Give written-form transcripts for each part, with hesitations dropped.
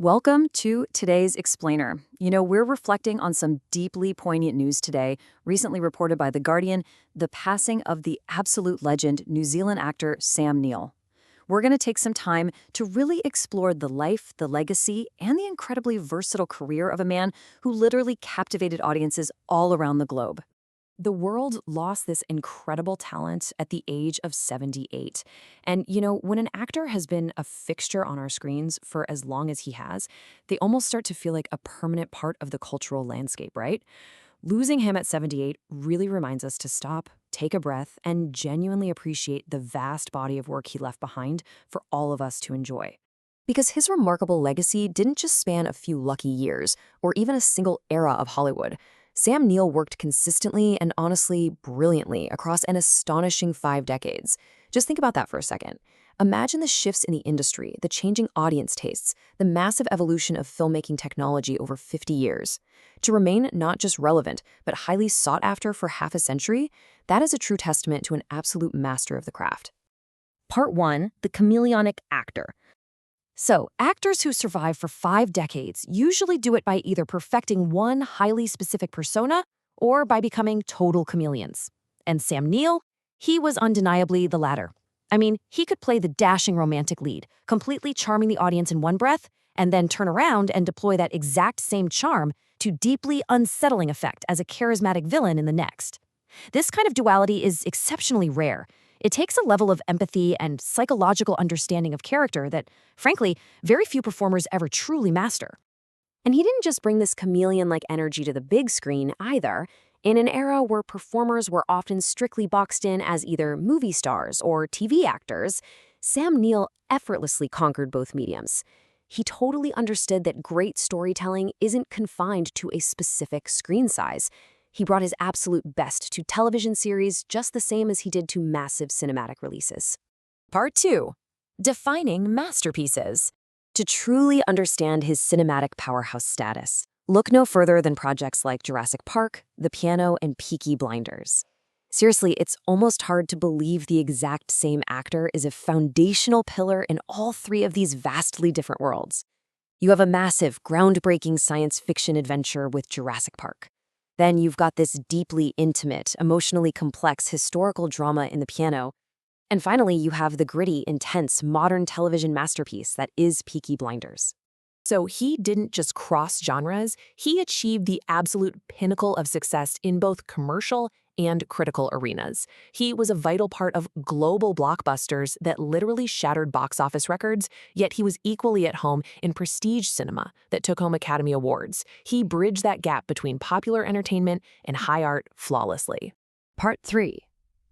Welcome to today's Explainer. We're reflecting on some deeply poignant news today, recently reported by The Guardian, the passing of the absolute legend, New Zealand actor Sam Neill. We're going to take some time to really explore the life, the legacy, and the incredibly versatile career of a man who literally captivated audiences all around the globe. The world lost this incredible talent at the age of 78. And, when an actor has been a fixture on our screens for as long as he has, they almost start to feel like a permanent part of the cultural landscape, right? Losing him at 78 really reminds us to stop, take a breath, and genuinely appreciate the vast body of work he left behind for all of us to enjoy. Because his remarkable legacy didn't just span a few lucky years, or even a single era of Hollywood. Sam Neill worked consistently and honestly brilliantly across an astonishing 5 decades. Just think about that for a second. Imagine the shifts in the industry, the changing audience tastes, the massive evolution of filmmaking technology over 50 years. To remain not just relevant, but highly sought after for half a century, that is a true testament to an absolute master of the craft. Part 1, the chameleonic actor. So, actors who survive for 5 decades usually do it by either perfecting one highly specific persona or by becoming total chameleons. And Sam Neill, he was undeniably the latter. I mean, he could play the dashing romantic lead, completely charming the audience in one breath, and then turn around and deploy that exact same charm to deeply unsettling effect as a charismatic villain in the next. This kind of duality is exceptionally rare. It takes a level of empathy and psychological understanding of character that, frankly, very few performers ever truly master. And he didn't just bring this chameleon-like energy to the big screen either. In an era where performers were often strictly boxed in as either movie stars or TV actors, Sam Neill effortlessly conquered both mediums. He totally understood that great storytelling isn't confined to a specific screen size. He brought his absolute best to television series just the same as he did to massive cinematic releases. Part 2. Defining masterpieces. To truly understand his cinematic powerhouse status, look no further than projects like Jurassic Park, The Piano, and Peaky Blinders. Seriously, it's almost hard to believe the exact same actor is a foundational pillar in all 3 of these vastly different worlds. You have a massive, groundbreaking science fiction adventure with Jurassic Park. Then you've got this deeply intimate, emotionally complex historical drama in The Piano. And finally, you have the gritty, intense, modern television masterpiece that is Peaky Blinders. So he didn't just cross genres, he achieved the absolute pinnacle of success in both commercial and critical arenas. He was a vital part of global blockbusters that literally shattered box office records, yet he was equally at home in prestige cinema that took home Academy Awards. He bridged that gap between popular entertainment and high art flawlessly. Part 3.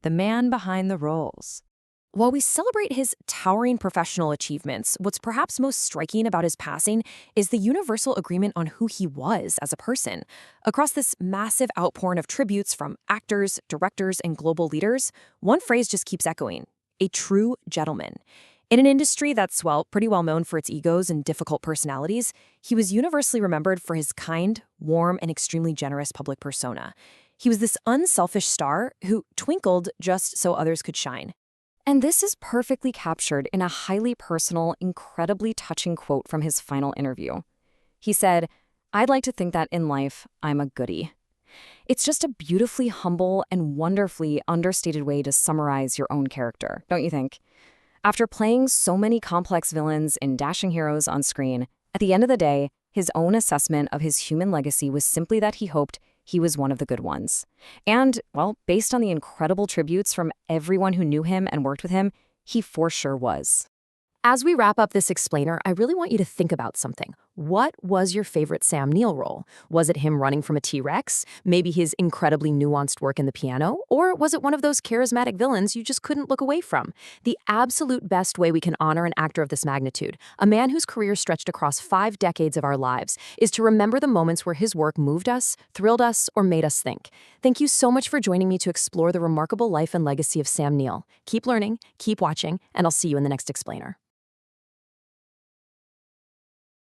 The man behind the roles. While we celebrate his towering professional achievements, what's perhaps most striking about his passing is the universal agreement on who he was as a person. Across this massive outpouring of tributes from actors, directors, and global leaders, one phrase just keeps echoing: a true gentleman. In an industry that's, pretty well known for its egos and difficult personalities, he was universally remembered for his kind, warm, and extremely generous public persona. He was this unselfish star who twinkled just so others could shine. And this is perfectly captured in a highly personal, incredibly touching quote from his final interview. He said, "I'd like to think that in life, I'm a goodie." It's just a beautifully humble and wonderfully understated way to summarize your own character, don't you think? After playing so many complex villains and dashing heroes on screen, at the end of the day, his own assessment of his human legacy was simply that he hoped he was one of the good ones. And, based on the incredible tributes from everyone who knew him and worked with him, he for sure was. As we wrap up this explainer, I really want you to think about something. What was your favorite Sam Neill role? Was it him running from a T-Rex? Maybe his incredibly nuanced work in The Piano? Or was it one of those charismatic villains you just couldn't look away from? The absolute best way we can honor an actor of this magnitude, a man whose career stretched across 5 decades of our lives, is to remember the moments where his work moved us, thrilled us, or made us think. Thank you so much for joining me to explore the remarkable life and legacy of Sam Neill. Keep learning, keep watching, and I'll see you in the next explainer.